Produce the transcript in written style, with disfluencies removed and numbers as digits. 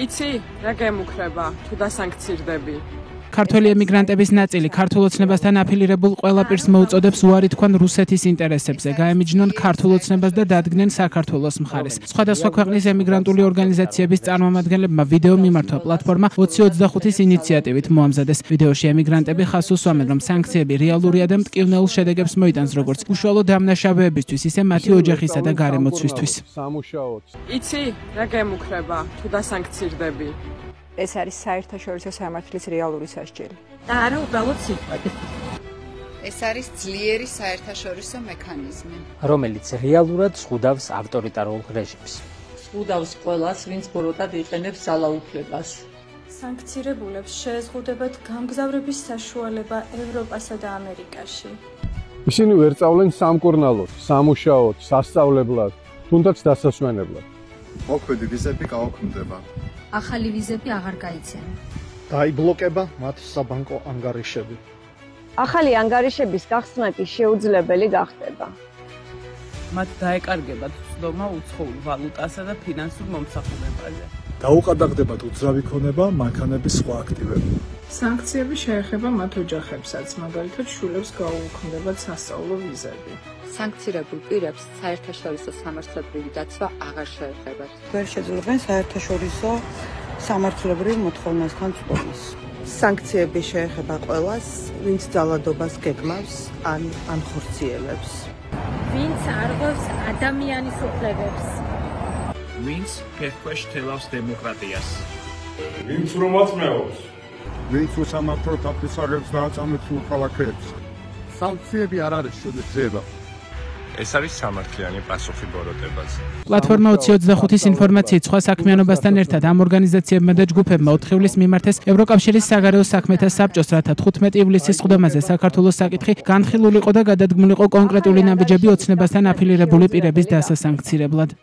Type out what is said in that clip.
იცი, რა გემუქრება, თუ დასანქცირდები. ქართველი ემიგრანტების ნაწილი ქართულ ოცნებასთან აფილირებულ ყველა პირს მოუწოდებს უარი თქვან რუსეთის ინტერესებზე, გაემიჯნონ ქართულ ოცნებას და დადგნენ საქართველოს მხარეს. სხვადასხვა ქვეყნის ემიგრანტული ორგანიზაციების წარმომადგენლებმა ვიდეო მიმართვა პლატფორმა 2025-ის ინიციატივით მოამზადეს. ვიდეოში ემიგრანტები ხაზს უსვამენ, რომ სანქციები რეალურია და მტკივნეულ შედეგებს მოიტანს როგორც უშუალო დამნაშავეებისთვის, ისე მათი ოჯახისა და გარემოცვისთვის. იცი, რა გემუქრება, თუ დასანქცირდები. ეს არის საერთაშორისო სამართლის რეალური სასჯელი. და არა უბრალოდ სიტყვები. ეს არის ძლიერი საერთაშორისო მექანიზმი, რომელიც რეალურად ზღუდავს ავტორიტარულ რეჟიმს. ზღუდავს ყველას, ვინც ბოროტად იყენებს ძალაუფლებას. სანქცირებულებს შეეზღუდებათ გამგზავრების საშუალება ევროპასა და ამერიკაში. ისინი ვერ სწავლენ სამკურნალოდ, სამუშაოდ, სასწავლებლად, თუნდაც დასასვენებლად. მოქმედი ვიზები გაუქმდება. ახალი ვიზები აღარ გაიცემ. დაიბლოკება მათი საბანკო ანგარიშები. ახალი ანგარიშების გახსნა კი შეუძლებელი გახდება. მათ დაეკარგებათ ცდომა უცხოურ ვალუტასა და ფინანსურ მომსახურებაზე. დაუყადაღდებათ უძრავი ქონება, მანქანების სხვა აქტივები. სანქციები შეეხება მათ ოჯახებსაც, მაგალითად შვილებს გაუუქმდებათ სასწავლო ვიზები. სანქცირებულ პირებს საერთაშორისო სამართლებრივი დაცვა აღარ შეეხებათ. ვერ შეძლებენ საერთაშორისო სამართლებრივ მოთხოვნასთან წვდომას. სანქციები შეეხება ყველას, ვინც ძალადობას გეგმავს ან ხორციელებს. ვინც არღვევს ადამიანის უფლებებს. ვინც ფეხქვეშ თელავს დემოკრატიას. ვინც რომაც მეობს. ვინც უსამართლო დაფისარებს და აწამებს უხალხებს. სანქციები არ არის შეგრძნება. ეს არის სამართლიანი პასუხი ბოროტებაზე. პლატფორმა 2025-ის ინფორმაციით სხვა საქმიანობასთან ერთად ამ ორგანიზაციებმა და ჯგუფებმა 4 ივლისს მიმართეს ევროკავშირის საგარეო საქმეთა საბჭოს, რათა 15 ივლისის სხდომაზე საქართველოს საკითხი განხილულიყო და გადადგმულიყო კონკრეტული ნაბიჯები ოცნებასთან აფილირებული პირების დასასანქცირებლად.